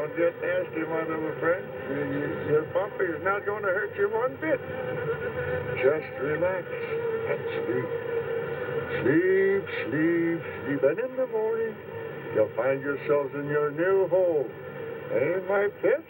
Don't get nasty, my little friend. Your puppy is not going to hurt you one bit. Just relax and sleep. Sleep, sleep, sleep. And in the morning, you'll find yourselves in your new home. Eh, my pets?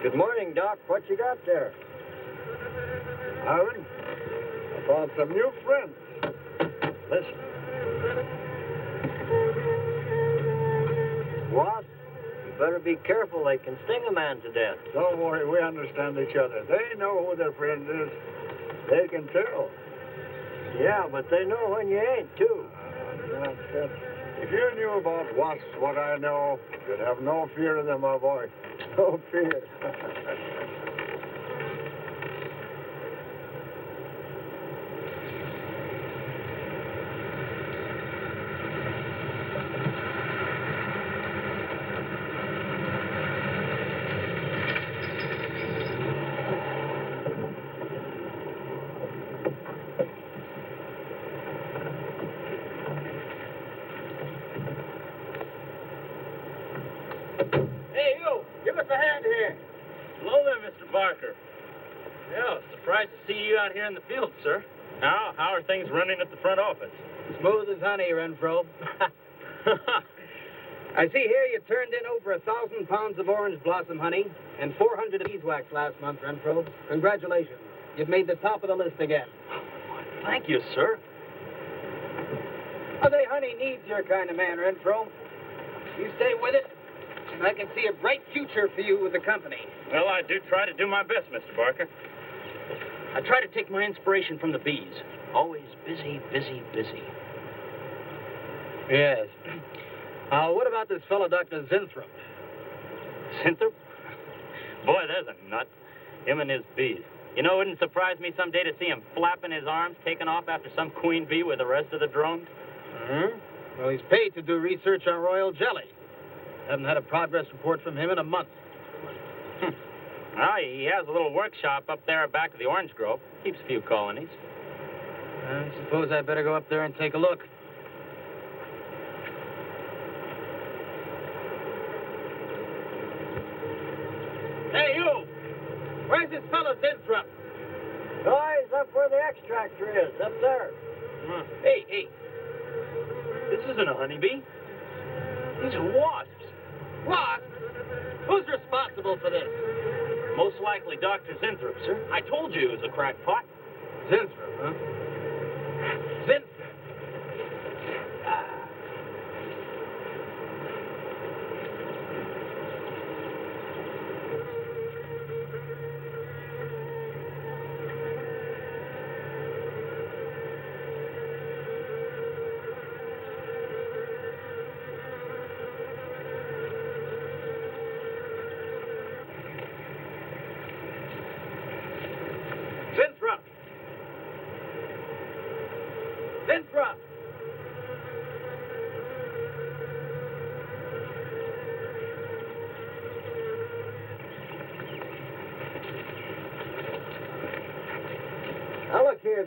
Good morning, Doc. What you got there? Aaron, I found some new friends. Listen. Wasp, you better be careful. They can sting a man to death. Don't worry, we understand each other. They know who their friend is. They can tell. Yeah, but they know when you ain't, too. Nonsense. If you knew about wasps what I know, you'd have no fear of them, my boy. No fear. Hey, you! Give us a hand here. Hello there, Mr. Barker. Yeah, surprised to see you out here in the field, sir. How are things running at the front office? Smooth as honey, Renfro. I see here you turned in over 1,000 pounds of orange blossom honey and 400 of beeswax last month, Renfro. Congratulations. You've made the top of the list again. Thank you, sir. Oh, the honey needs your kind of man, Renfro. You stay with it, and I can see a bright future for you with the company. Well, I do try to do my best, Mr. Barker. I try to take my inspiration from the bees. Always busy, busy, busy. Yes. What about this fellow, Dr. Zinthrop? Cinthrop? Boy, there's a nut. Him and his bees. You know, it wouldn't surprise me someday to see him flapping his arms, taking off after some queen bee with the rest of the drones. Well, he's paid to do research on royal jelly. Haven't had a progress report from him in a month. Well, he has a little workshop up there back of the orange grove. Keeps a few colonies. I suppose I better go up there and take a look. Hey, you! Where's this fellow Zinthrop? Oh, he's up where the extractor is, up there. Hey. This isn't a honeybee. These are wasps. What? Who's responsible for this? Most likely Dr. Zinthrop, sir. I told you he was a crackpot. Zinthrop, huh? Zinthrop.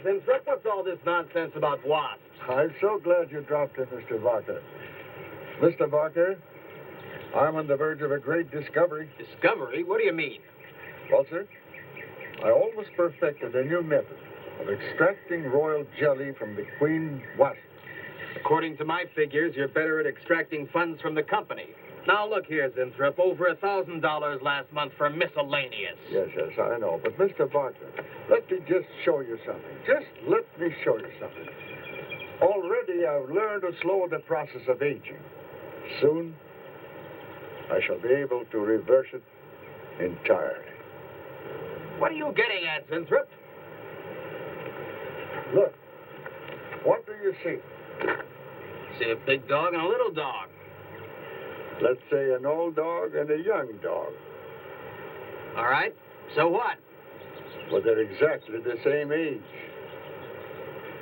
here, Zinthrop. What's all this nonsense about wasps? I'm so glad you dropped in, Mr. Barker. Mr. Barker, I'm on the verge of a great discovery. Discovery? What do you mean? Well, sir, I almost perfected a new method of extracting royal jelly from the queen wasp. According to my figures, you're better at extracting funds from the company. Now, look here, Zinthrop. Over $1,000 last month for miscellaneous. Yes, I know. But, Mr. Barker, let me just show you something. Just let me show you something. Already, I've learned to slow the process of aging. Soon, I shall be able to reverse it entirely. What are you getting at, Zinthrop? Look, what do you see? See a big dog and a little dog. Let's say an old dog and a young dog. All right. So what? Well, they're exactly the same age.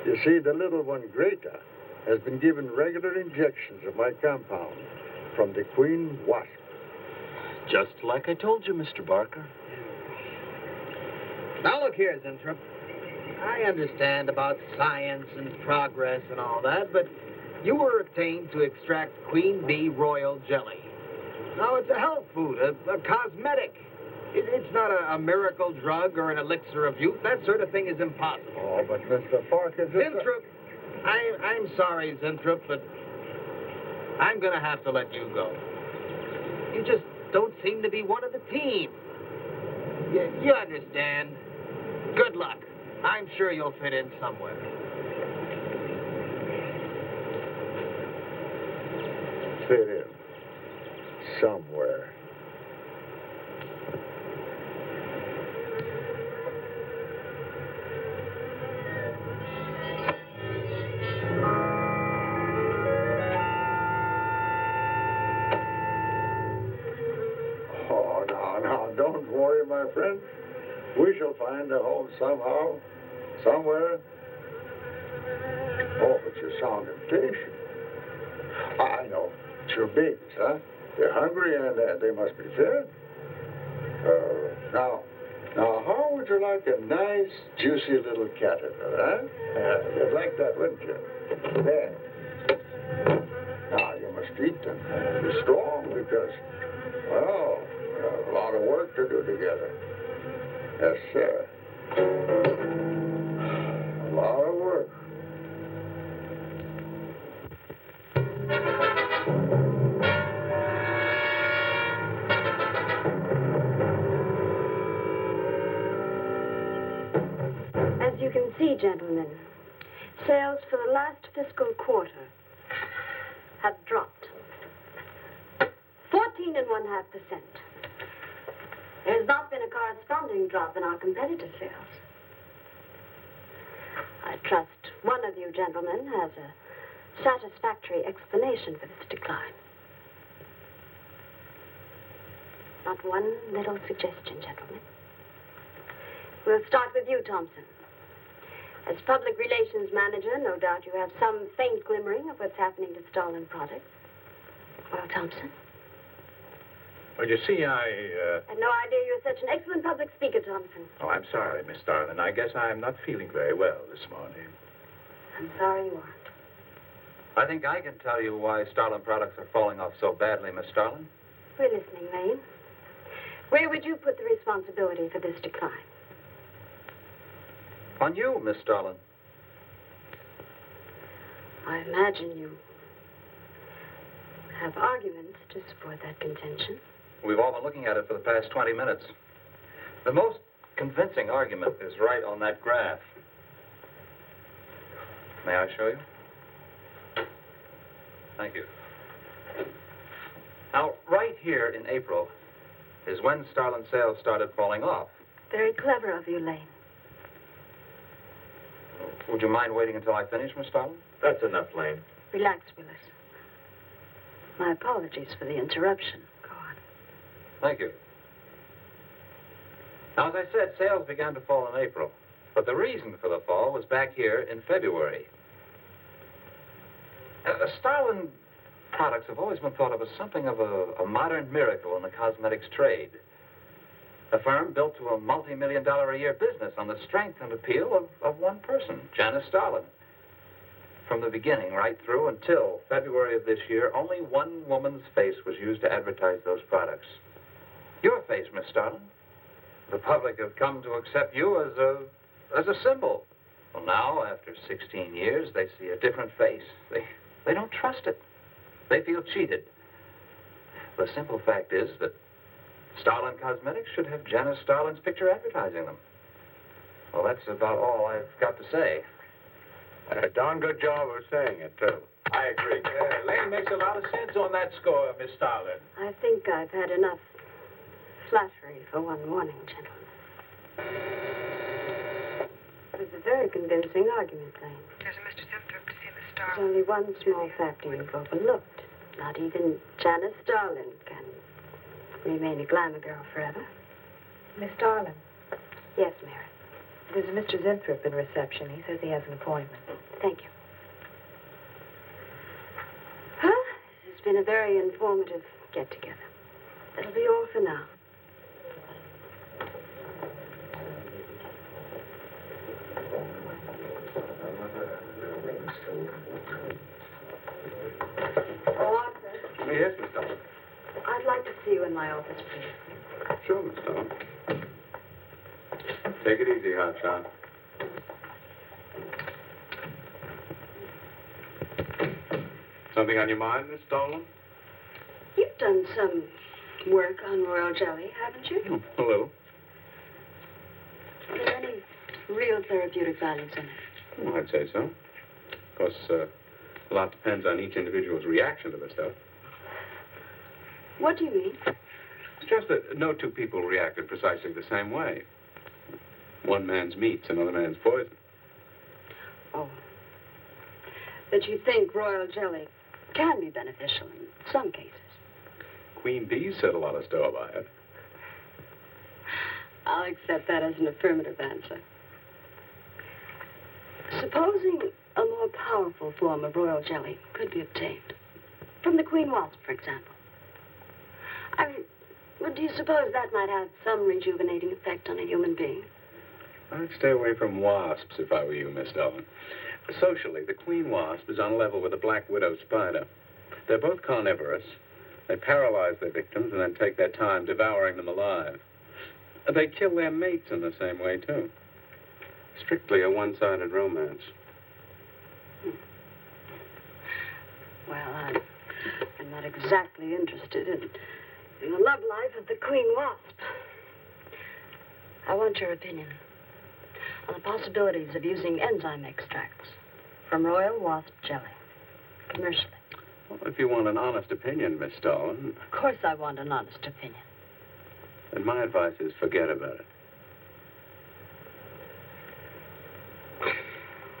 You see, the little one, Greta, has been given regular injections of my compound from the queen wasp. Just like I told you, Mr. Barker. Now, look here, Zinthrop. I understand about science and progress and all that, but you were obtained to extract queen bee royal jelly. Now, it's a health food, a cosmetic. It's not a miracle drug or an elixir of youth. That sort of thing is impossible. Oh, but Mr. Barker... Zinthrop, I'm sorry, Zinthrop, but I'm going to have to let you go. You just don't seem to be one of the team. You understand. Good luck. I'm sure you'll fit in somewhere. Fit in. Somewhere. Oh, now, don't worry, my friend. We shall find a home somehow, somewhere. Oh, but you sound impatient. I know. It's your babies, huh? They're hungry and they must be fed. Now, how would you like a nice, juicy little caterpillar, huh? You'd like that, wouldn't you? There. Now, you must eat them. Be strong because, well, we have a lot of work to do together. Yes, sir. A lot of work. As you can see, gentlemen, sales for the last fiscal quarter have dropped 14.5%. There has not been a corresponding drop in our competitive sales. I trust one of you gentlemen has a satisfactory explanation for this decline. Not one little suggestion, gentlemen. We'll start with you, Thompson. As public relations manager, no doubt you have some faint glimmering of what's happening to stolen products. Well, Thompson? Well, you see, I had no idea you were such an excellent public speaker, Thompson. Oh, I'm sorry, Miss Starlin. I guess I'm not feeling very well this morning. I'm sorry you aren't. I think I can tell you why Starlin products are falling off so badly, Miss Starlin. We're listening, Lane. Where would you put the responsibility for this decline? On you, Miss Starlin. I imagine you have arguments to support that contention. We've all been looking at it for the past 20 minutes. The most convincing argument is right on that graph. May I show you? Thank you. Now, right here in April is when Starlin sales started falling off. Very clever of you, Lane. Would you mind waiting until I finish, Miss Starlin? That's enough, Lane. Relax, Willis. My apologies for the interruption. Go on. Thank you. Now, as I said, sales began to fall in April. But the reason for the fall was back here in February. Starlin products have always been thought of as something of a modern miracle in the cosmetics trade. A firm built to a multi-million-dollar-a-year business on the strength and appeal of one person, Janice Starlin. From the beginning right through until February of this year, only one woman's face was used to advertise those products. Your face, Miss Starlin. The public have come to accept you as a symbol. Well, now, after 16 years, they see a different face. They don't trust it. They feel cheated. The simple fact is that Starlin Cosmetics should have Janice Starlin's picture advertising them. Well, that's about all I've got to say. A darn good job of saying it, too. I agree. Lane makes a lot of sense on that score, Miss Starlin. I think I've had enough flattery for one morning, gentlemen. It was a very convincing argument, Lane. There's a Mr. Simthorpe to see Miss There's Starlin. only one small factor you've overlooked. Not even Janice Starlin can remain a glamour girl forever. Miss Starlin, Yes, Mary. there's a Mr. Zinthorpe in reception. He says he has an appointment. Thank you. Well, this has been a very informative get-together. That'll be all for now. Oh, Arthur, Yes, Miss Starlin. I'd like to see you in my office, please. Sure, Miss Starlin. Take it easy, Hotshot. Something on your mind, Miss Starlin? You've done some work on royal jelly, haven't you? A little. Are there any real therapeutic values in it? Well, I'd say so. Of course, a lot depends on each individual's reaction to the stuff. What do you mean? It's just that no two people reacted precisely the same way. One man's meat's another man's poison. Oh. But you think royal jelly can be beneficial in some cases? Queen Bee's set a lot of store by it. I'll accept that as an affirmative answer. Supposing a more powerful form of royal jelly could be obtained. From the queen wasp, for example. Well, do you suppose that might have some rejuvenating effect on a human being? I'd stay away from wasps if I were you, Miss Starlin. Socially, the queen wasp is on a level with the black widow spider. They're both carnivorous. They paralyze their victims and then take their time devouring them alive. They kill their mates in the same way, too. Strictly a one-sided romance. Well, I'm not exactly interested in the love life of the queen wasp. I want your opinion on the possibilities of using enzyme extracts from royal wasp jelly, commercially. Well, if you want an honest opinion, Miss Starlin, Of course I want an honest opinion. then my advice is forget about it.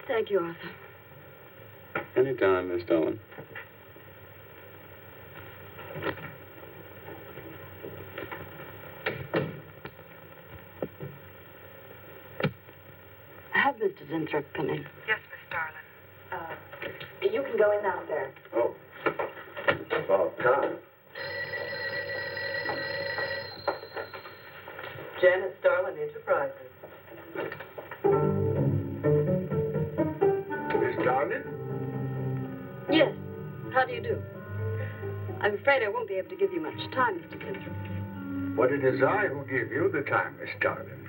Thank you, Arthur. Anytime, Miss Starlin. Have Mr. Zinthorpe come in. Yes, Miss Starlin. You can go in now, sir. Oh. About time. Janice Starlin Enterprises. Miss Starlin? Yes. How do you do? I'm afraid I won't be able to give you much time, Mr. Zinthorpe. But it is I who give you the time, Miss Starlin.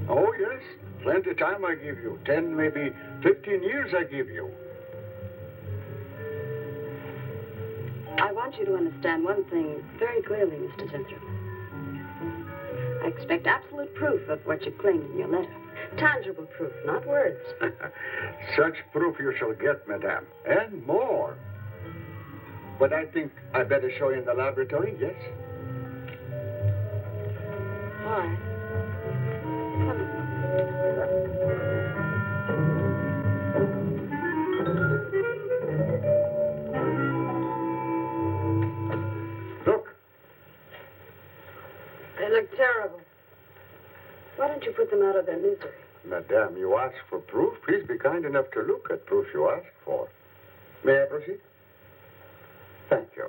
Oh, yes. Plenty of time I give you. 10, maybe 15 years I give you. I want you to understand one thing very clearly, Mr. Zinthorpe. I expect absolute proof of what you claimed in your letter. Tangible proof, not words. Such proof you shall get, madame. And more. But I think I better show you in the laboratory, yes? All right. Come. Look. They look terrible. Why don't you put them out of their misery? Madame, you ask for proof. Please be kind enough to look at proof you ask for. May I proceed? Thank you.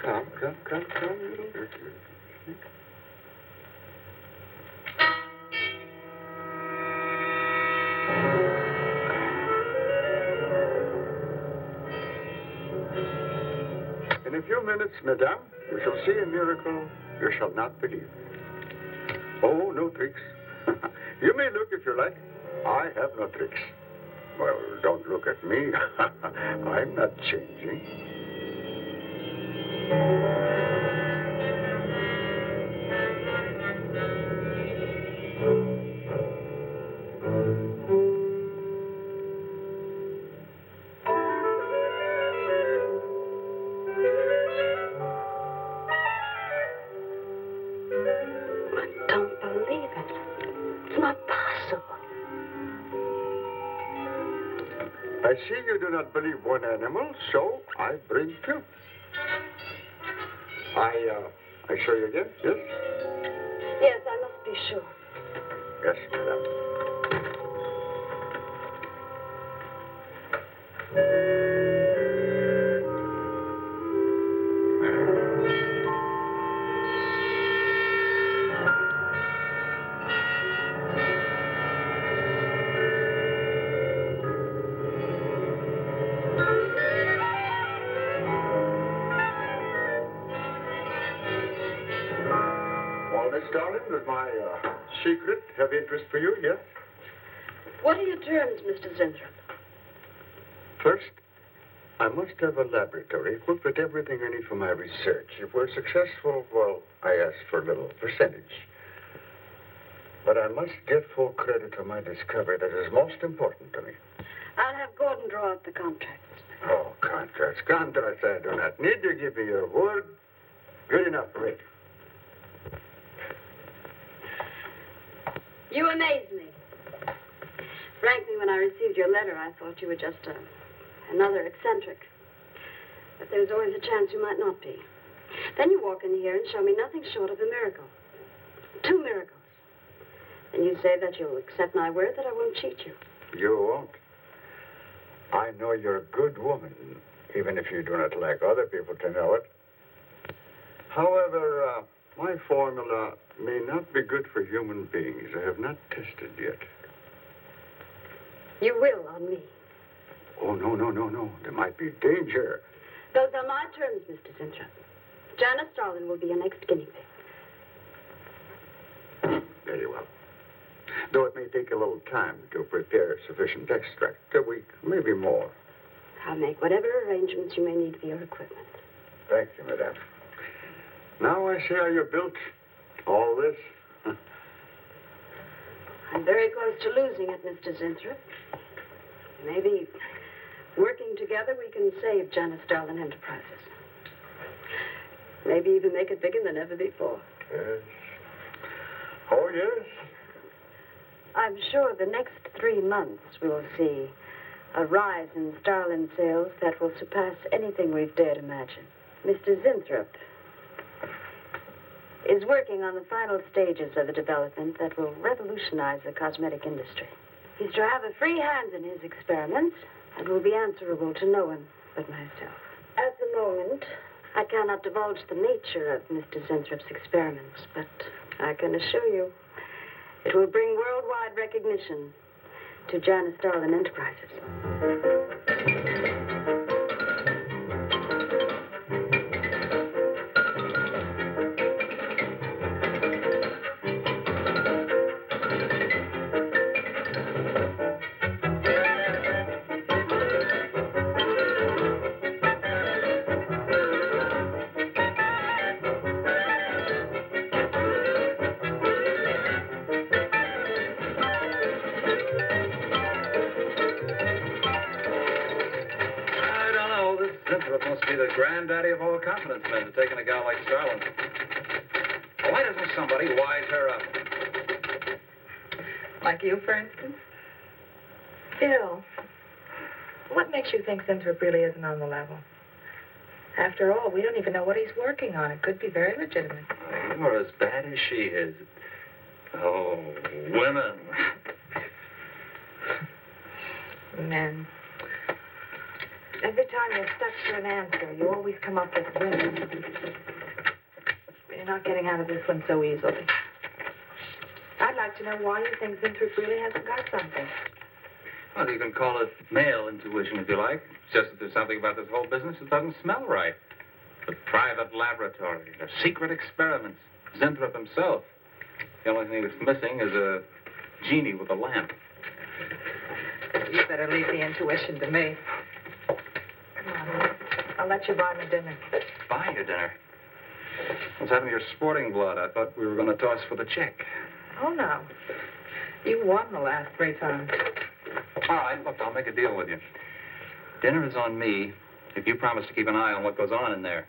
Come, little girl. In a few minutes, madame, you shall see a miracle you shall not believe. Oh, no tricks. You may look if you like. I have no tricks. Well, don't look at me. I'm not changing. I see you do not believe one animal, so I bring two. I show you again, yes? Yes, I must be sure. Yes, madame. Miss Darling, does my secret have interest for you, yes? What are your terms, Mr. Zinthrop? First, I must have a laboratory equipped with everything I need for my research. If we're successful, well, I ask for a little percentage. But I must get full credit for my discovery. That is most important to me. I'll have Gordon draw up the contracts. Oh, contracts. Contracts I do not need. You give me your word. Good enough for me. You amaze me. Frankly, when I received your letter, I thought you were just another eccentric. But there's always a chance you might not be. Then you walk in here and show me nothing short of a miracle. 2 miracles. And you say that you'll accept my word that I won't cheat you. You won't. I know you're a good woman, even if you do not like other people to know it. However, my formula may not be good for human beings. I have not tested yet. You will on me. Oh, no. There might be danger. Those are my terms, Mr. Zinthrop. Janice Starlin will be your next guinea pig. Very well. Though it may take a little time to prepare sufficient extract. A week, maybe more. I'll make whatever arrangements you may need for your equipment. Thank you, madame. Now I see how you're built. All this. I'm very close to losing it, Mr. Zinthrop. Maybe working together we can save Janice Starlin Enterprises. Maybe even make it bigger than ever before. Yes. Oh, yes. I'm sure the next 3 months we'll see a rise in Starlin sales that will surpass anything we've dared imagine. Mr. Zinthrop is working on the final stages of a development that will revolutionize the cosmetic industry. He's to have a free hand in his experiments and will be answerable to no one but myself. At the moment, I cannot divulge the nature of Mr. Zinthrup's experiments, but I can assure you it will bring worldwide recognition to Janice Starlin Enterprises. Must be the granddaddy of all confidence men to taking a gal like Starlin. Why doesn't somebody wise her up? Like you, for instance? Phil, what makes you think Zinthrop really isn't on the level? After all, we don't even know what he's working on. It could be very legitimate. You're as bad as she is. Oh, women. Every time you're stuck for an answer, you always come up with women. You're not getting out of this one so easily. I'd like to know why you think Winthrop really hasn't got something. Well, you can call it male intuition if you like. It's just that there's something about this whole business that doesn't smell right. The private laboratory, the secret experiments, Winthrop himself. The only thing that's missing is a genie with a lamp. You better leave the intuition to me. Come on, I'll let you buy me dinner. Buy you dinner? What's happened to your sporting blood? I thought we were going to toss for the check. Oh, no. You won the last 3 times. All right, look, I'll make a deal with you. Dinner is on me if you promise to keep an eye on what goes on in there.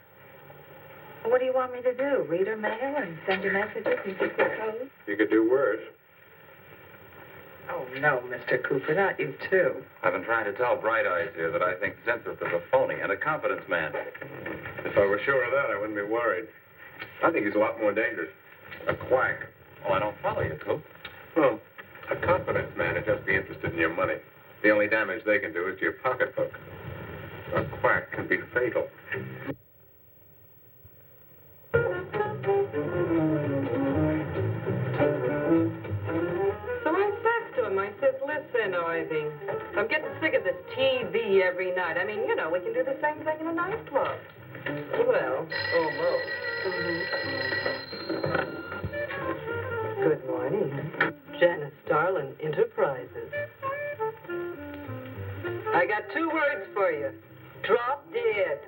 What do you want me to do? Read her mail and send you messages and keep the code? You could do worse. Oh, no, Mr. Cooper, not you, too. I've been trying to tell Bright Eyes here that I think Winthrop is a phony and a confidence man. If I were sure of that, I wouldn't be worried. I think he's a lot more dangerous. A quack. Oh, I don't follow you, Coop. Well, a confidence man would just be interested in your money. The only damage they can do is to your pocketbook. A quack can be fatal. So I says to him, I says, listen, Ivy, I'm getting sick of this TV every night. I mean, you know, we can do the same thing in a nightclub. Well, almost. Good morning. Janice Starlin Enterprises. I got 2 words for you. Drop dead.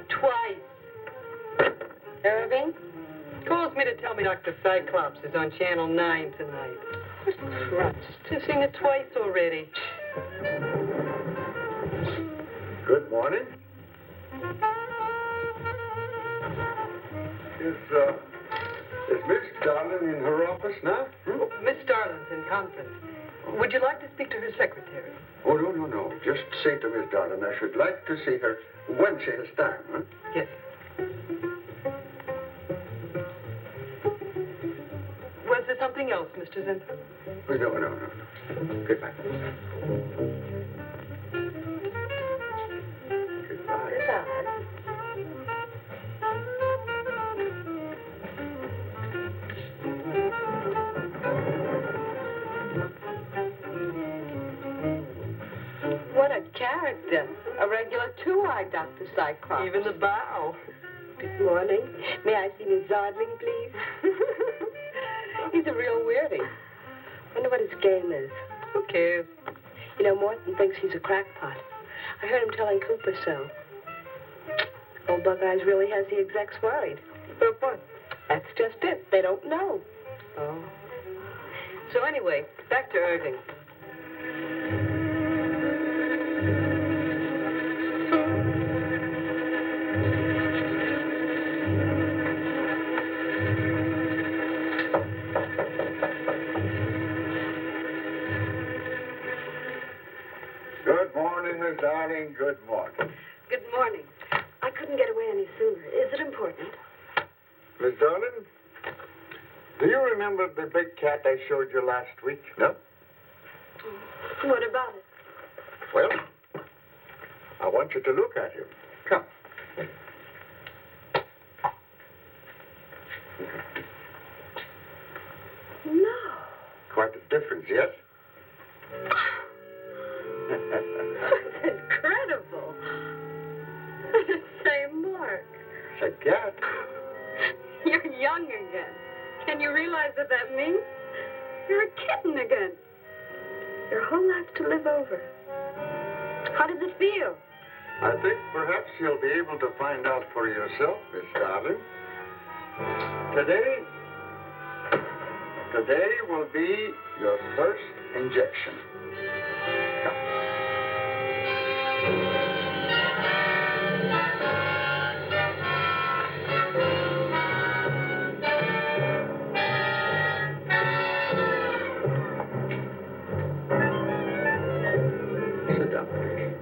Twice. Irving calls me to tell me Dr. Cyclops is on Channel 9 tonight. Christ, I've seen it twice already. Good morning. Is Miss Darlin in her office now? Oh, Miss Starlin's in conference. Would you like to speak to her secretary? Oh, no. Just say to Miss Darlin I should like to see her when she has time, huh? Yes. Was there something else, Mr. Winthrop? Oh, no. Goodbye. Goodbye. What a character. A regular 2-eyed Dr. Cyclops. Even the bow. Good morning. May I see Miss Zodling, please? He's a real weirdie. Wonder what his game is. Who cares? You know, Morton thinks he's a crackpot. I heard him telling Cooper so. Old Buckeyes really has the execs worried. But what? That's just it. They don't know. Oh. So anyway, back to Irving. Good morning, Miss Darling. Good morning. Good morning. I couldn't get away any sooner. Is it important? Miss Darlin, do you remember the big cat I showed you last week? No? What about it? Well, I want you to look at him. Come. No. Quite a difference, yes? That's incredible. Same mark. It's a cat. You're young again. Can you realize what that means? You're a kitten again. Your whole life to live over. How does it feel? I think perhaps you'll be able to find out for yourself, Miss Darling. Today will be your first injection. Come. Sit down, please.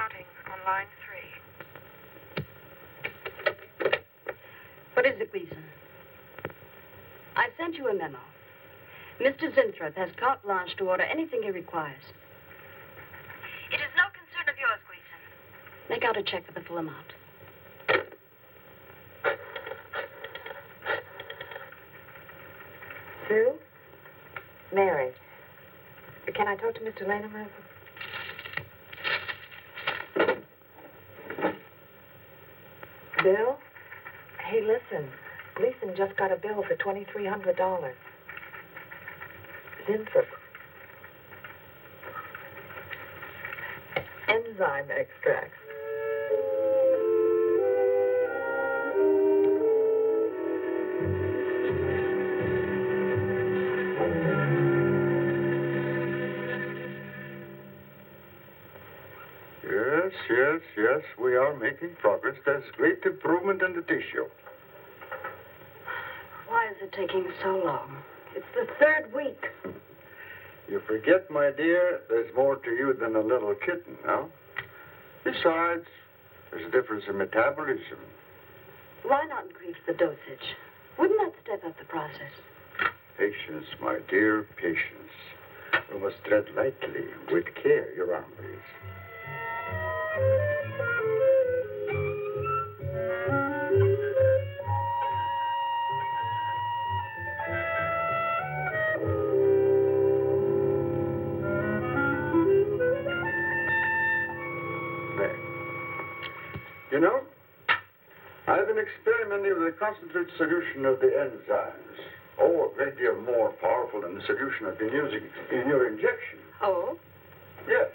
Routing on line 3. What is it, Gleason? I sent you a memo. Mr. Zinthrop has carte blanche to order anything he requires. It is no concern of yours, Gleason. Make out a check for the full amount. Sue? Mary. Can I talk to Mr. Lane a minute? Bill? Hey, listen. Gleason just got a bill for $2,300. Zinthrop. Enzyme extracts. Yes, we are making progress. There's great improvement in the tissue. Why is it taking so long? It's the 3rd week. You forget, my dear, there's more to you than a little kitten, no? Besides, there's a difference in metabolism. Why not increase the dosage? Wouldn't that step up the process? Patience, my dear, patience. We must tread lightly, with care, your arm, please. You know, I've been experimenting with a concentrated solution of the enzymes. Oh, a great deal more powerful than the solution I've been using in your injection. Oh? Yes.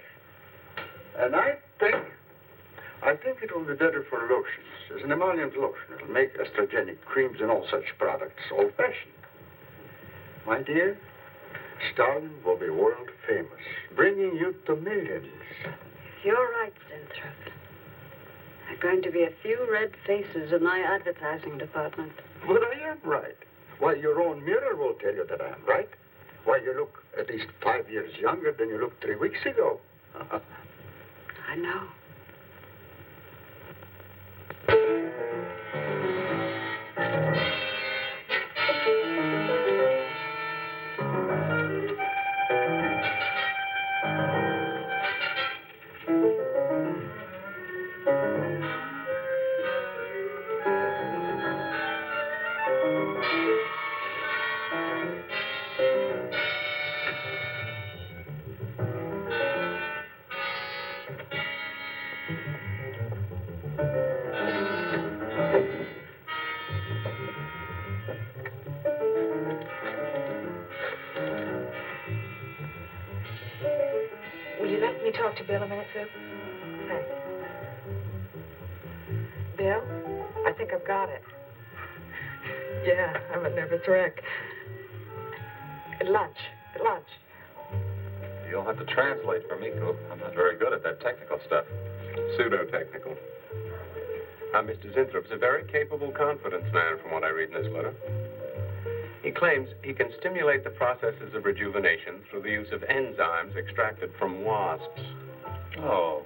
And I think it will be better for lotions. As an emollient lotion, it'll make estrogenic creams and all such products old-fashioned. My dear, Stalin will be world famous, bringing you to millions. You're right, Zinthrop. There are going to be a few red faces in my advertising department. But I am right. Why, your own mirror will tell you that I am right. Why, you look at least 5 years younger than you looked 3 weeks ago. I know. Talk to Bill a minute, Sue? Thanks. Bill, I think I've got it. Yeah, I'm a nervous wreck. At lunch. You'll have to translate for me, Coop. I'm not very good at that technical stuff. Pseudo-technical. Mr. Zinthrup's a very capable confidence man, from what I read in this letter. He claims he can stimulate the processes of rejuvenation through the use of enzymes extracted from wasps. Oh,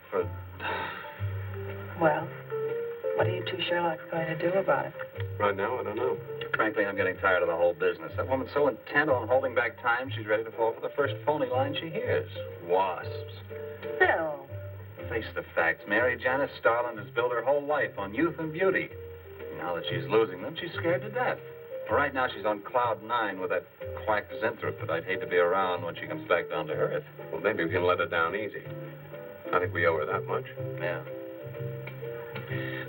Well, what are you two Sherlocks going to do about it? Right now, I don't know. frankly, I'm getting tired of the whole business. That woman's so intent on holding back time, she's ready to fall for the first phony line she hears. Wasps. Phil. Face the facts, Mary. Janice Starland has built her whole life on youth and beauty. Now that she's losing them, she's scared to death. Right now, she's on cloud 9 with that quack Zinthrop that I'd hate to be around when she comes back down to earth. Well, maybe we can let her down easy. I think we owe her that much. Yeah.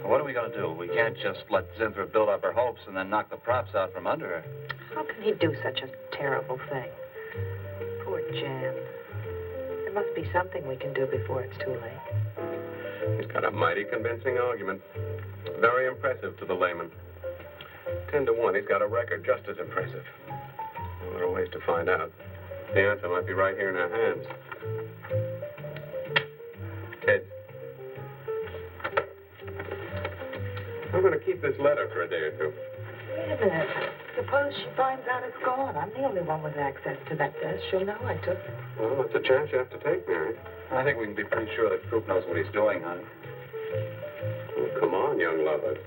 Well, what are we going to do? We can't just let Zinthrop build up her hopes and then knock the props out from under her. How can he do such a terrible thing? Poor Jan. There must be something we can do before it's too late. He's got a mighty convincing argument. Very impressive to the layman. 10 to 1, he's got a record just as impressive. Well, there are ways to find out. The answer might be right here in our hands. Ted. I'm going to keep this letter for a day or two. Wait a minute. Suppose she finds out it's gone. I'm the only one with access to that desk. She'll know I took it. Well, it's a chance you have to take, Mary. I think we can be pretty sure that Coop knows what he's doing, honey. Well, come on, young lovers.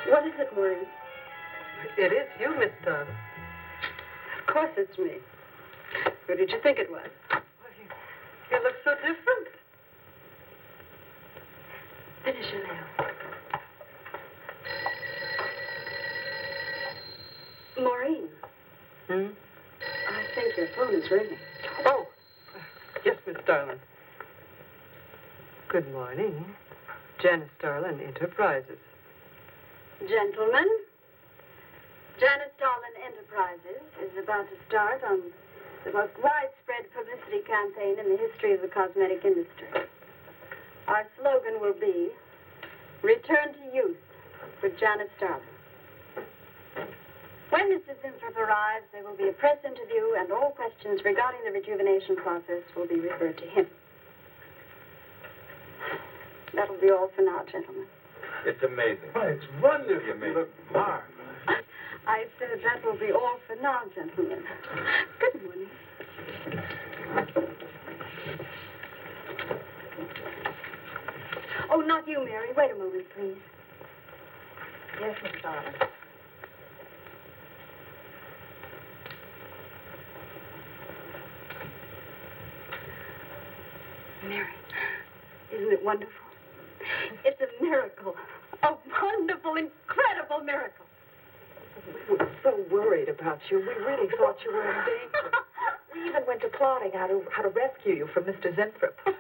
What is it, Maureen? It is you, Miss Darling. Of course it's me. Who did you think it was? You look so different. Finish your nails. Maureen. Hmm? I think your phone is ringing. Oh, yes, Miss Darling. Good morning. Janice Darlin Enterprises. Gentlemen, Janice Darlin Enterprises is about to start on the most widespread publicity campaign in the history of the cosmetic industry. Our slogan will be, Return to Youth with Janice Darlin. When Mr. Zinthrop arrives, there will be a press interview, and all questions regarding the rejuvenation process will be referred to him. That'll be all for now, gentlemen. It's amazing. Why, it's wonderful. You Look marvelous. I said that will be all for now, gentlemen. Good morning. Oh, not you, Mary. Wait a moment, please. Yes, Miss Darling. it wonderful? It's a miracle. A wonderful, incredible miracle. We were so worried about you. We really thought you were in danger. We even went to plotting how to rescue you from Mr. Zinthrop. It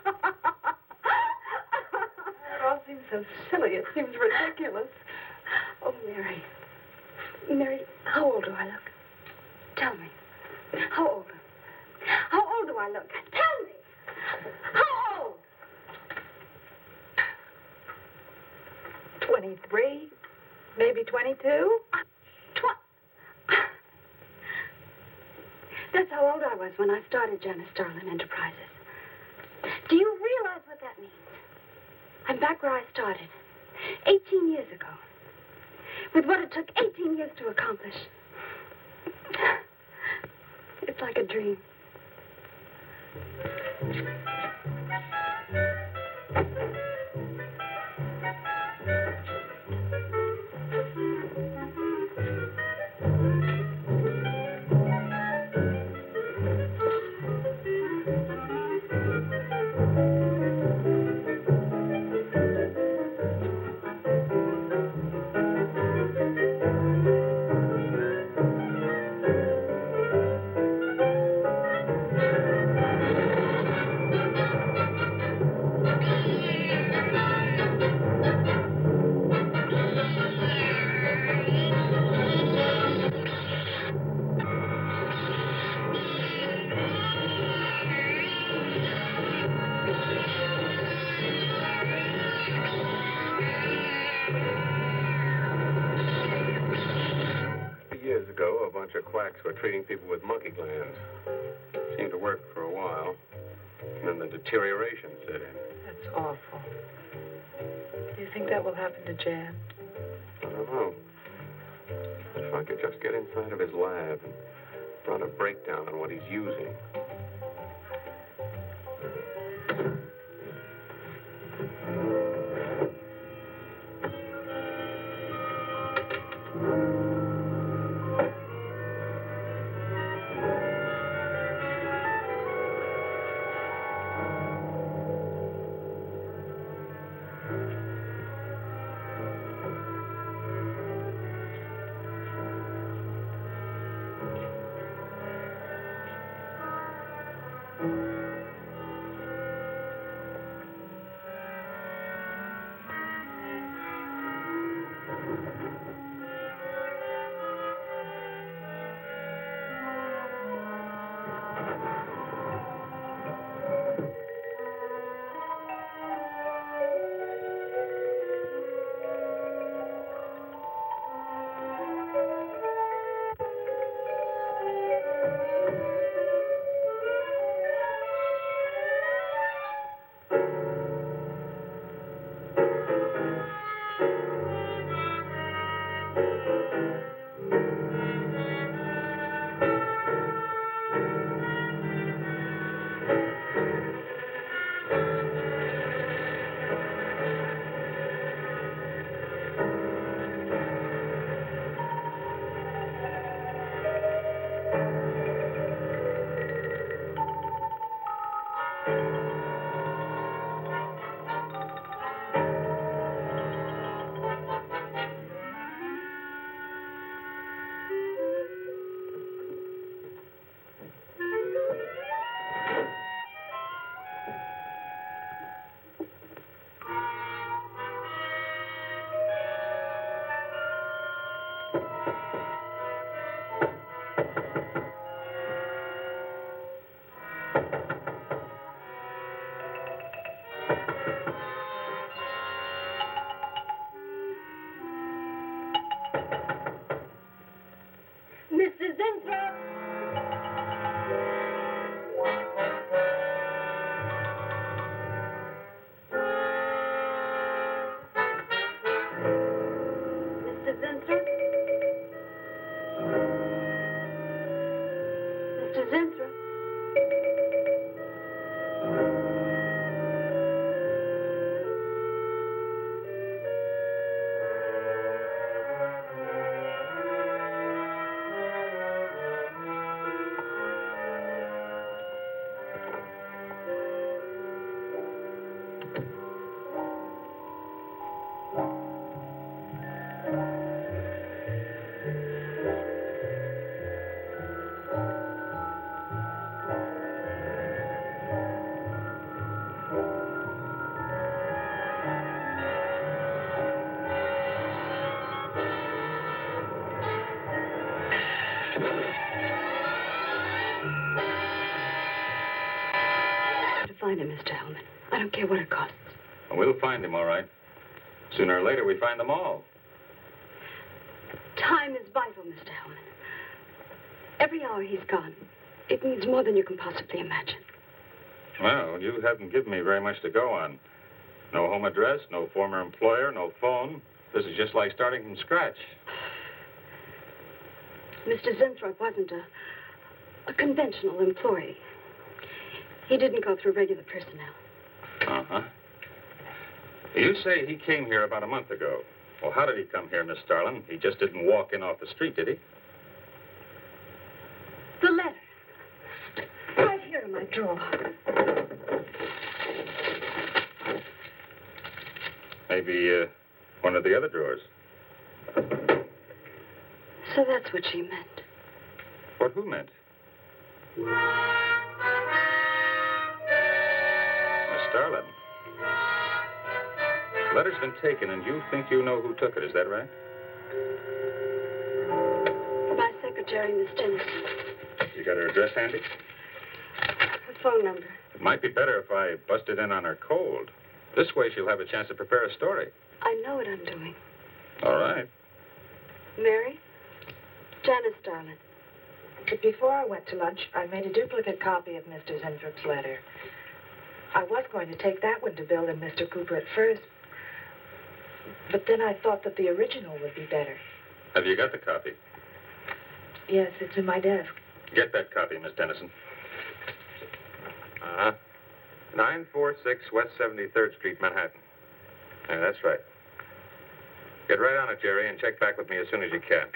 all seems so silly. It seems ridiculous. Oh, Mary. Mary, how old do I look? Tell me. How old? How old do I look? Tell me. How old? 23, maybe 22. That's how old I was when I started Janice Starlin Enterprises. Do you realize what that means? I'm back where I started, 18 years ago, with what it took 18 years to accomplish. It's like a dream. Years ago, a bunch of quacks were treating people with monkey glands. Seemed to work for a while. And then the deterioration set in. That's awful. Do you think that will happen to Jan? I don't know. If I could just get inside of his lab and run a breakdown on what he's using. find him, Mr. Hellman. I don't care what it costs. We'll find him, all right. Sooner or later, we find them all. Time is vital, Mr. Hellman. Every hour he's gone, it means more than you can possibly imagine. Well, you haven't given me very much to go on. No home address, no former employer, no phone. This is just like starting from scratch. Mr. Zinthrop wasn't a conventional employee. He didn't go through regular personnel. Uh-huh. You say he came here about a month ago. Well, how did he come here, Miss Starlin? He just didn't walk in off the street, did he? The letter. Right here in my drawer. Maybe one of the other drawers. So that's what she meant. What who meant? Miss Starlin. The letter's been taken, and you think you know who took it. Is that right? My secretary, Miss Dennis. You got her address handy? Her phone number. It might be better if I busted in on her cold. This way she'll have a chance to prepare a story. I know what I'm doing. All right. Mary? Janice Starlin. But before I went to lunch, I made a duplicate copy of Mr. Zinthrup's letter. I was going to take that one to Bill and Mr. Cooper at first, but then I thought that the original would be better. Have you got the copy? Yes, it's in my desk. Get that copy, Miss Dennison. 946 West 73rd Street, Manhattan. Yeah, that's right. Get right on it, Jerry, and check back with me as soon as you can.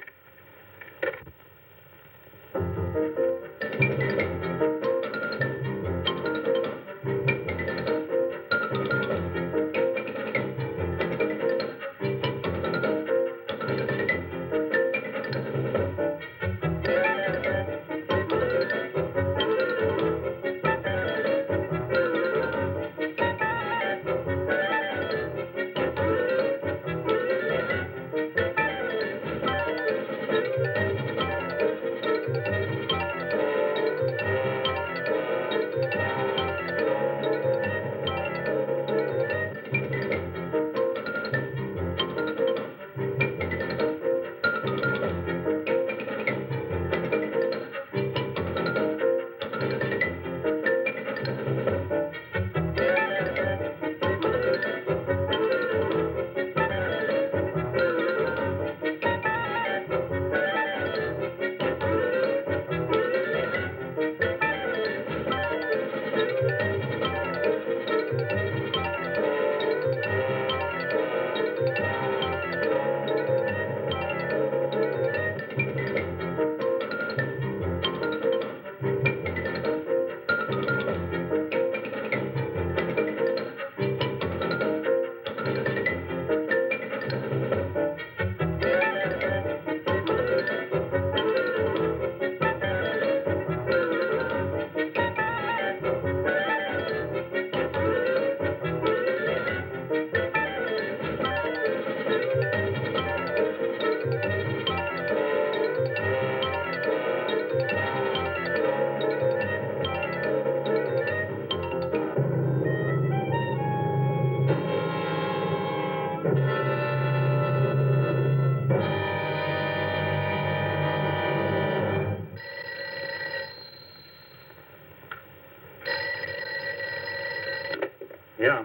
Yeah.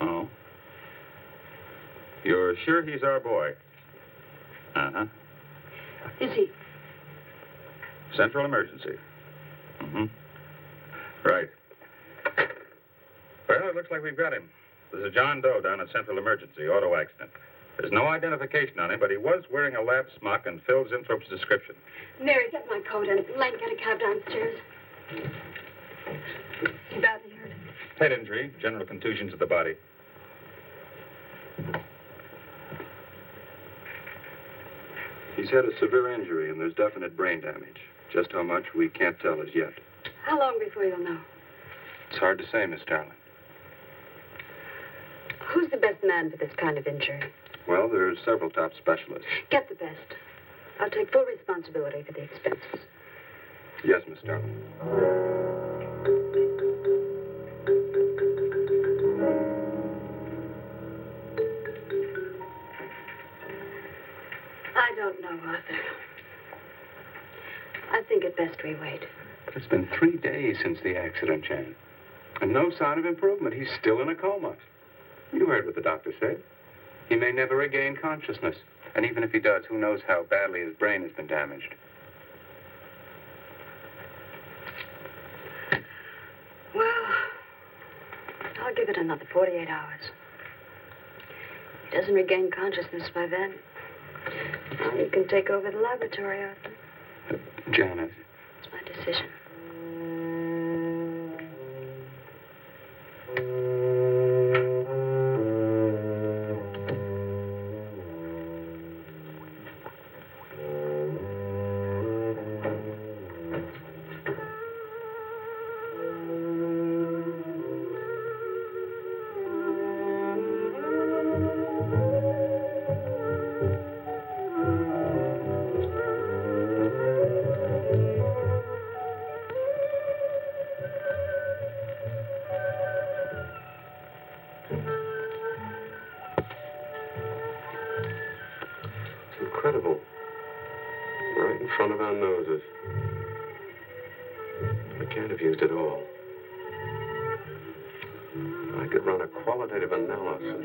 Oh. You're sure he's our boy? Uh-huh. Is he? Central emergency. Mm-hmm. Right. Well, it looks like we've got him. There's a John Doe down at Central Emergency, auto accident. There's no identification on him, but he was wearing a lab smock and Phil Zinthrop's description. Mary, get my coat and Len, get a cab downstairs. He badly hurt. Head injury, general contusions of the body. He's had a severe injury, and there's definite brain damage. Just how much, we can't tell as yet. How long before you'll know? It's hard to say, Miss Starlin. Who's the best man for this kind of injury? Well, there are several top specialists. Get the best. I'll take full responsibility for the expenses. Yes, Miss Starlin. don't know, Arthur. I think it best we wait. But it's been 3 days since the accident, Jan. And no sign of improvement. He's still in a coma. You heard what the doctor said. He may never regain consciousness. And even if he does, who knows how badly his brain has been damaged. Well, I'll give it another 48 hours. If he doesn't regain consciousness by then, well, you can take over the laboratory, Arthur. Janet. It's my decision. Incredible. Right in front of our noses. We can't have used it all. I could run a qualitative analysis.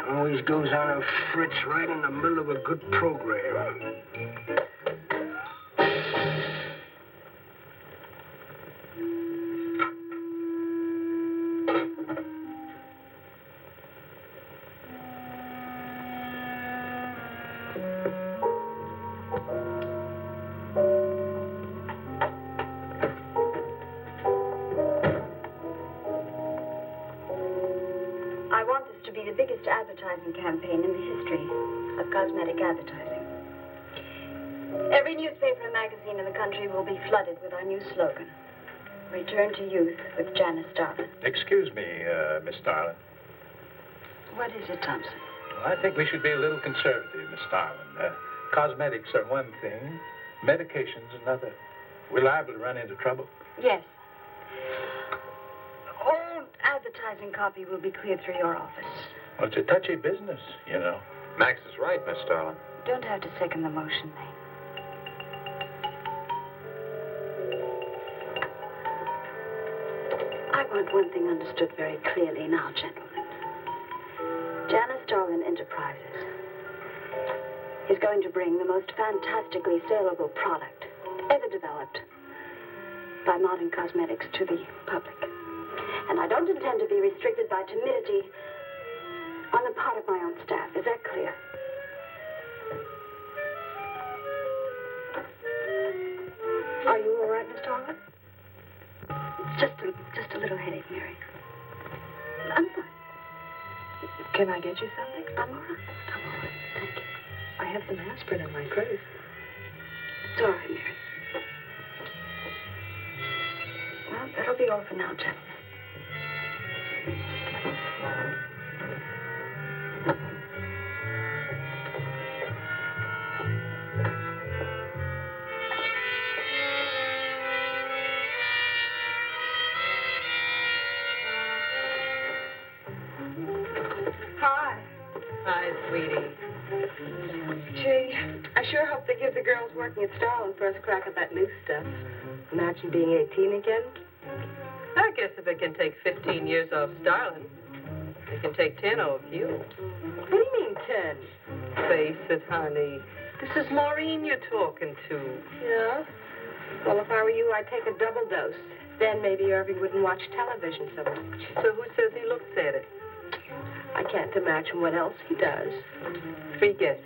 Always goes on a fritz right in the middle of a good program. I want this to be the biggest advertising campaign in the history of cosmetic advertising. Every newspaper and magazine in the country will be flooded with our new slogan, Return to Youth with Janice Starlin. Excuse me, Miss Starlin. What is it, Thompson? Well, I think we should be a little conservative, Miss Starlin. Cosmetics are one thing, medications another. We're liable to run into trouble. Yes. All advertising copy will be cleared through your office. Well, it's a touchy business, you know. Max is right, Miss Starlin. Don't have to second the motion, Lane. I want one thing understood very clearly now, gentlemen. Janice Starlin Enterprises is going to bring the most fantastically saleable product ever developed by modern cosmetics to the public. And I don't intend to be restricted by timidity on the part of my own staff. Is that clear? Are you all right, Miss Starlin? Just a little headache, Mary. I'm fine. Can I get you something? I'm all right. I'm all right. Thank you. I have some aspirin in my purse. It's all right, Mary. Well, that'll be all for now, gentlemen. Hi, sweetie. Gee, I sure hope they give the girls working at Starland first crack at that new stuff. Imagine being 18 again. I guess if it can take 15 years off Starlin, it can take 10 off you. What do you mean, 10? Face it, honey. This is Maureen you're talking to. Yeah? Well, if I were you, I'd take a double dose. Then maybe Irving wouldn't watch television so much. So who says he looks at it? I can't imagine what else he does. Free guess.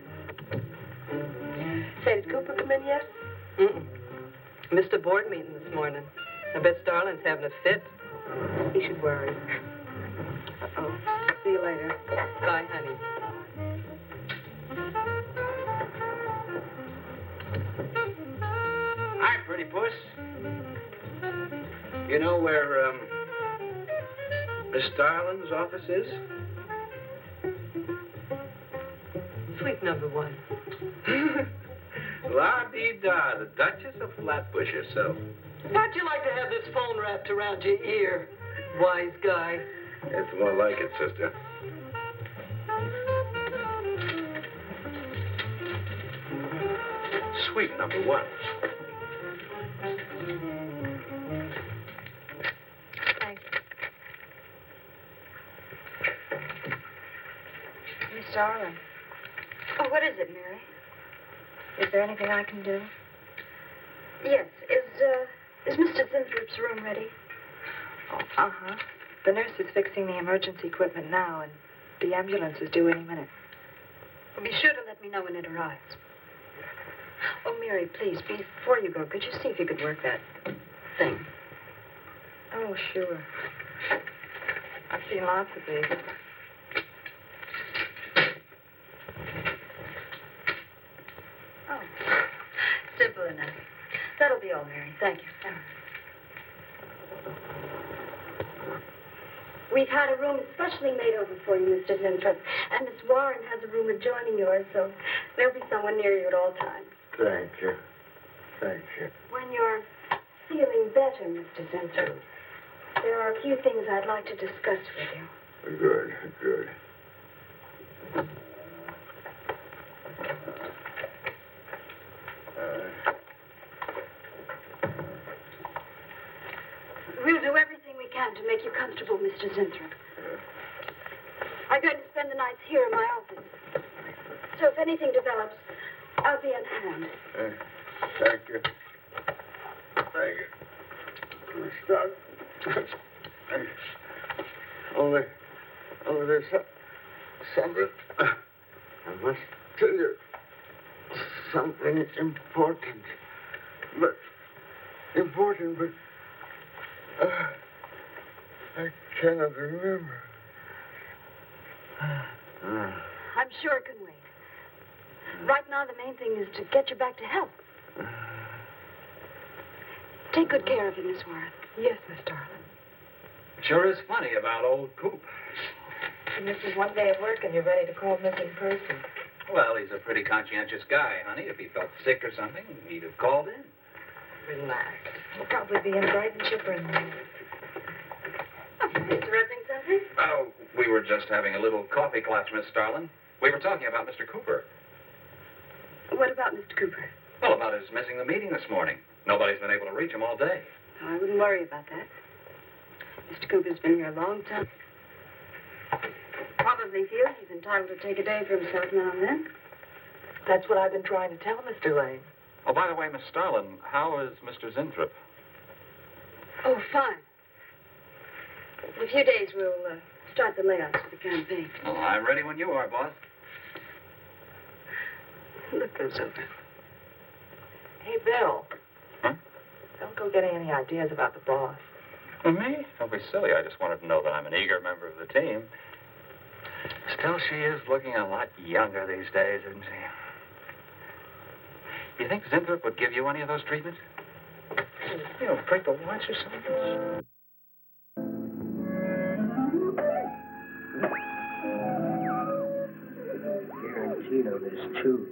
Say, did Cooper come in yet? Mm-mm. Missed a board meeting this morning. I bet Starlin's having a fit. He should worry. Uh-oh. See you later. Bye, honey. Hi, pretty puss. You know where, Miss Starlin's office is? Suite number 1. La-dee-da, the Duchess of Flatbush herself. How'd you like to have this phone wrapped around your ear, wise guy? It's more like it, sister. Suite number 1. Thanks. Miss Darling, Oh, what is it, Mary? is there anything I can do? Yes. Is Mr. Zinthrop's room ready? Oh, uh-huh. The nurse is fixing the emergency equipment now, and the ambulance is due any minute. Be sure to let me know when it arrives. Oh, Mary, please, before you go, could you see if you could work that thing? Oh, sure. I've seen lots of these. Oh, simple enough. That'll be all, Mary. Thank you. We've had a room especially made over for you, Mr. Zinthrop. And Miss Warren has a room adjoining yours, so there'll be someone near you at all times. Thank you. Thank you. When you're feeling better, Mr. Zinthrop, there are a few things I'd like to discuss with you. Good, good. We'll do everything we can to make you comfortable, Mr. Zinthrop. I'm going to spend the nights here in my office. So if anything develops, I'll be on hand. Thank you. Thank you. Miss Doug. Only there's something. I must tell you something important. But I cannot remember. I'm sure it can wait. Right now, the main thing is to get you back to health. Take good care of him, Miss Warren. Yes, Miss Darling. Sure is funny about old Coop. And this is one day of work and you're ready to call missing person. Well, he's a pretty conscientious guy, honey. If he felt sick or something, he'd have called in. Relax. He'll probably be in bright and chipper in the morning. Interrupting something? Oh, we were just having a little coffee class, Miss Starlin. We were talking about Mr. Cooper. What about Mr. Cooper? Well, about his missing the meeting this morning. Nobody's been able to reach him all day. Oh, I wouldn't worry about that. Mr. Cooper's been here a long time. Probably feels he's entitled to take a day for himself now and then. That's what I've been trying to tell Mr. Lane. Oh, by the way, Miss Starlin, how is Mr. Zinthrop? Oh, fine. In a few days, we'll start the layouts for the campaign. Oh, I'm ready when you are, boss. Look those over. Hey, Bill. Huh? Don't go getting any ideas about the boss. For me? Don't be silly. I just wanted to know that I'm an eager member of the team. Still, she is looking a lot younger these days, isn't she? You think Zinthrop would give you any of those treatments? You know, break the watch or something? Guaranteed of this, too.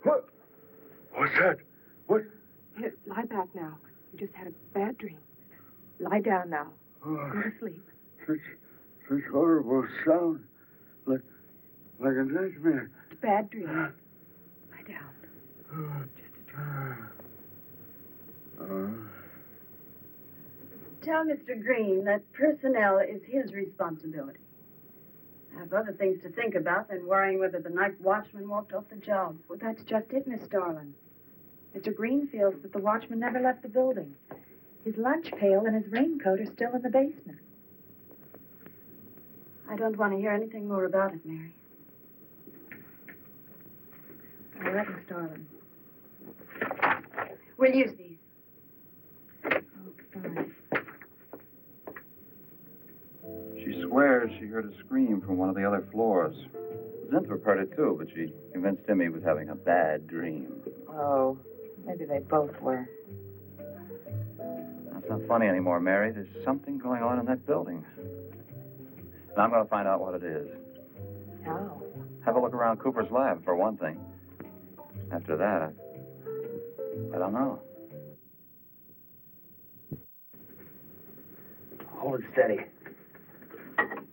What? What's that? What? Here, lie back now. You just had a bad dream. Lie down now. Go to sleep. Such horrible sound. Like a nightmare. It's a bad dream. Lie down. Just a dream. Tell Mr. Green that personnel is his responsibility. I have other things to think about than worrying whether the night watchman walked off the job. Well, that's just it, Miss Starlin. Mr. Green feels that the watchman never left the building. His lunch pail and his raincoat are still in the basement. I don't want to hear anything more about it, Mary. All right, Miss Starlin. We'll use these. Oh, fine. She swears she heard a scream from one of the other floors. Zinthrop heard it too, but she convinced him he was having a bad dream. Oh, maybe they both were. That's not funny anymore, Mary. There's something going on in that building. And I'm going to find out what it is. How? Have a look around Cooper's lab, for one thing. After that, I don't know. Hold it steady.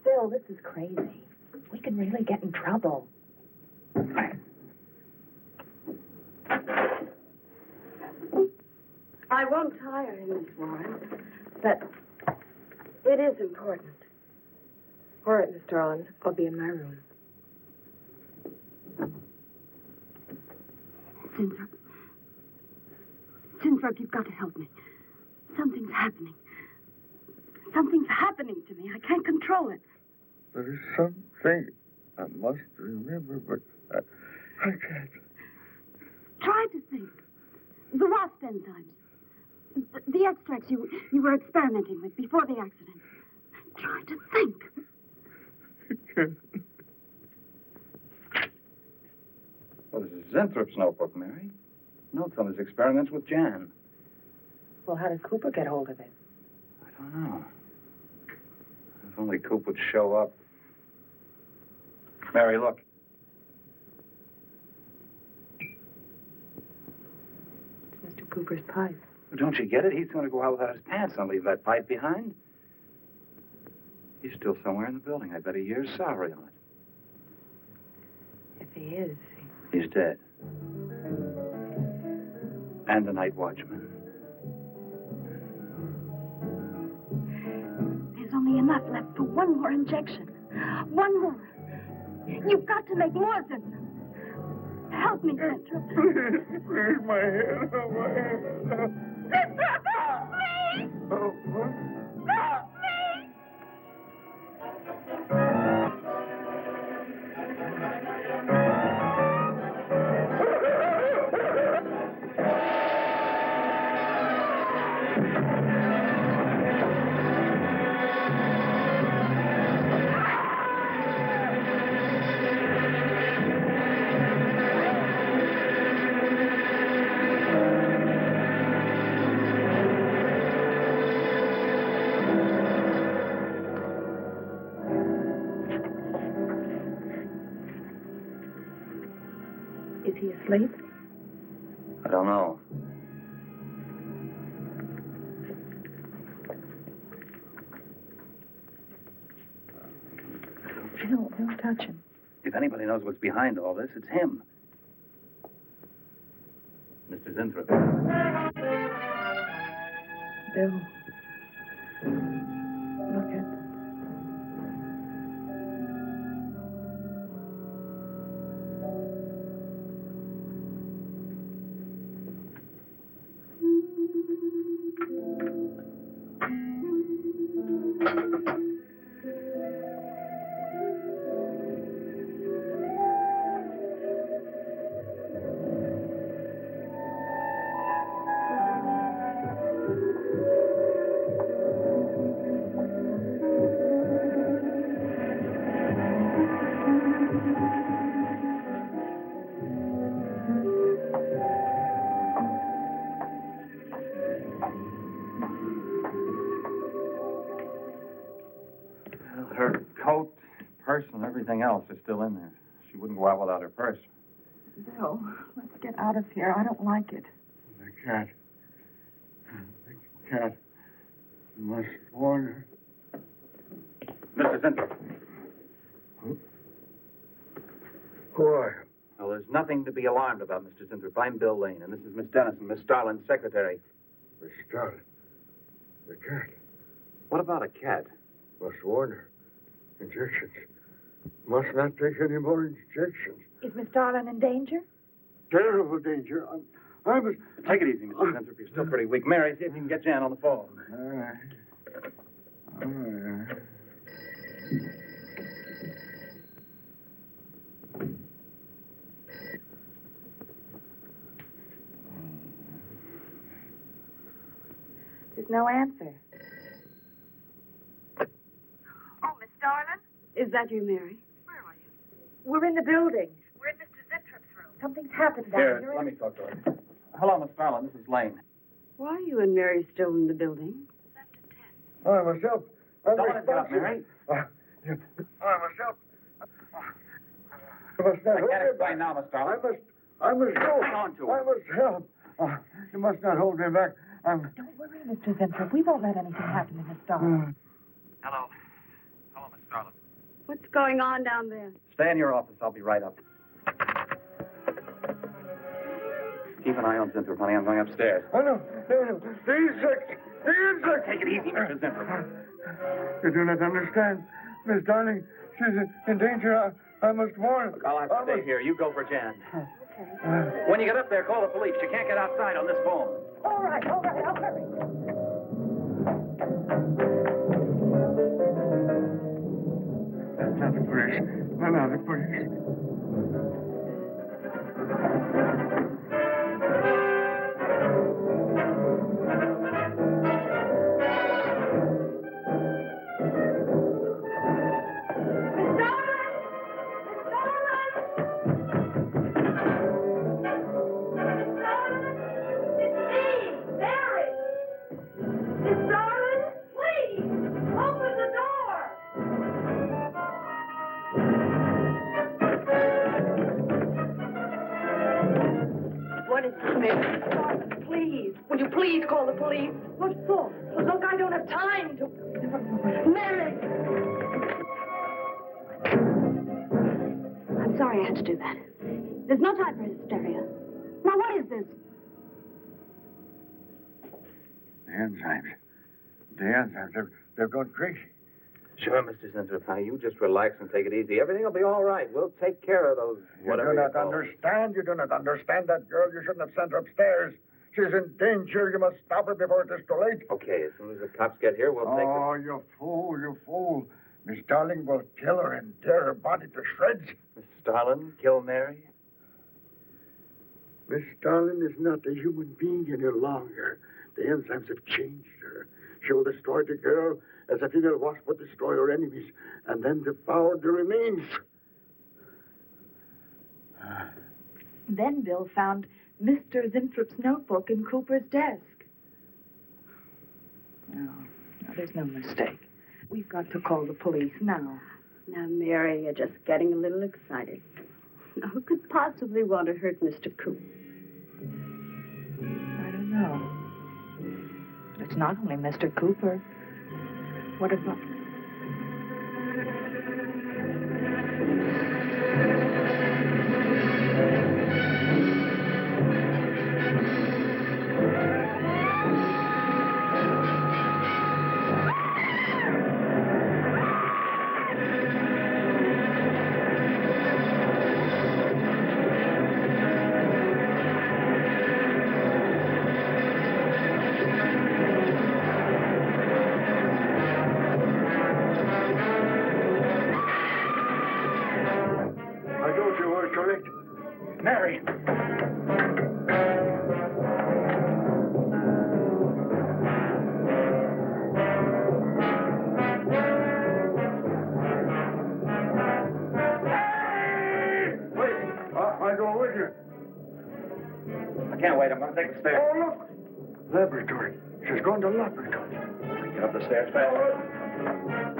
Bill, this is crazy. We could really get in trouble. I won't tire him, Miss Warren, but it is important. All right, Miss Starlin. I'll be in my room. Zinthrop, you've got to help me. Something's happening. Something's happening to me. I can't control it. There is something I must remember, but I can't. Try to think. The wasp enzymes. The extracts you were experimenting with before the accident. Try to think. I can't. Well, this is Zinthrop's notebook, Mary. Notes on his experiments with Jan. Well, how did Cooper get hold of it? I don't know. If only Coop would show up. Mary, look. It's Mr. Cooper's pipe. Don't you get it? He's going to go out without his pants and leave that pipe behind. He's still somewhere in the building. I bet a year's salary on it. If he is, He's dead. And the night watchman. There's only enough left for one more injection. One more. You've got to make more, Zinthrop. Help me, Zinthrop. Please, my head. Oh, my head. Zinthrop, help me! Oh, what? Help me! is he asleep? I don't know. Don't touch him. If anybody knows what's behind all this, it's him. Mr. Zinthrop. Bill. Look at... Her coat, purse, and everything else is still in there. She wouldn't go out without her purse. Bill, let's get out of here. I don't like it. The cat. The cat. You must warn her. Mr. Zinthrop. Who are you? Well, there's nothing to be alarmed about, Mr. Zinthrop. I'm Bill Lane, and this is Miss Dennison, Miss Starlin's secretary. Miss Starlin. The cat. What about a cat? Must warn her. Injections. Must not take any more injections. Is Miss Darlin in danger? Terrible danger. I must... Take it easy, Mr. Zinthrop. You're still pretty weak. Mary, see if you can get Jan on the phone. All right. All right. There's no answer. Oh, Miss Darlin? Is that you, Mary? Where are you? We're in the building. We're in Mr. Zintrop's room. Something's happened down Here, here. let me talk to her. Hello, Miss Starlin. This is Lane. Why are you and Mary still in the building? I myself. I'm Don't let it get up, responsible. Mary. I myself. You must not I hold can't me explain back. now, Miss Starlin. I must go. Hold on to her. I must help. You must not hold me back. Don't worry, Mr. Zinthrop. We won't let anything happen to Miss Darlin. Hello. Hello, Miss Starlin. What's going on down there? Stay in your office. I'll be right up. Keep an eye on Zinthrop, honey. I'm going upstairs. Oh, no. The insect. The insect. Take it easy, Mr. Zinthrop. You do not understand. Miss Darling, she's in danger. I must warn her. Look, I'll have to stay here. You go for Jan. Okay. When you get up there, call the police. You can't get outside on this phone. All right. I'll hurry. That's not the police. No, the police. What is it, Mary? Darlin, please. Would you please call the police? What for? Look, I don't have time to... Mary! I'm sorry I had to do that. There's no time for hysteria. Now, what is this? The enzymes. They've gone crazy. Sure, Mr. Zinthrop. Now, you just relax and take it easy. Everything will be all right. We'll take care of those, whatever You do you not call them. understand. You do not understand that girl. You shouldn't have sent her upstairs. She's in danger. You must stop her before it is too late. Okay, as soon as the cops get here, we'll take her. Oh, you fool. Miss Darling will kill her and tear her body to shreds. Miss Starlin, kill Mary? Miss Darling is not a human being any longer. The enzymes have changed her. She will destroy the girl as a female wasp would destroy her enemies, and then devour the remains. Then Bill found Mr. Zinthrop's notebook in Cooper's desk. No, there's no mistake. We've got to call the police now. Now, Mary, you're just getting a little excited. Now, who could possibly want to hurt Mr. Coop? I don't know. But it's not only Mr. Cooper. What about... Correct. Mary! Wait! I go with you. I can't wait. I'm going to take the stairs. Oh, look! Laboratory. She's going to laboratory. Get up the stairs fast.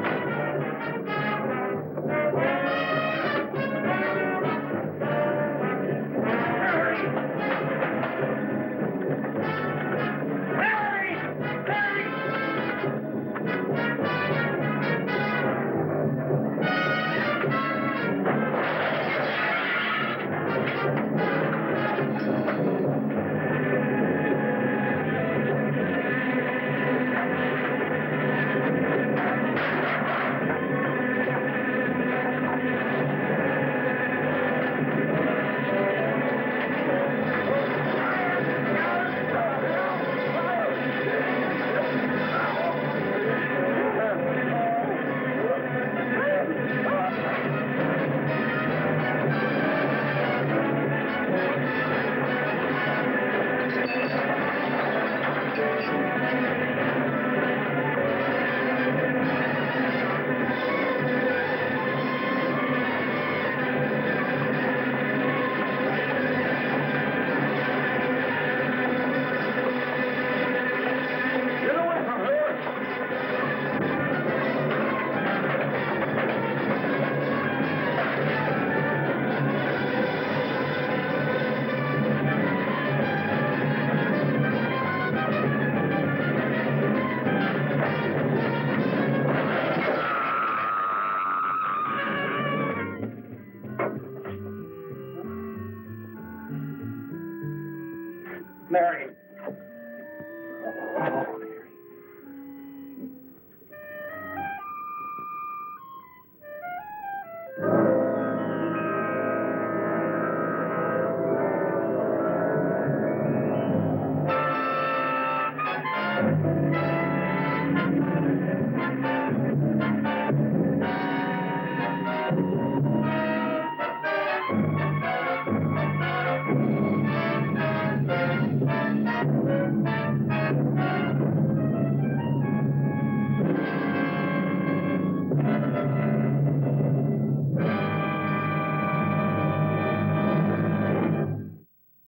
Mary. Oh.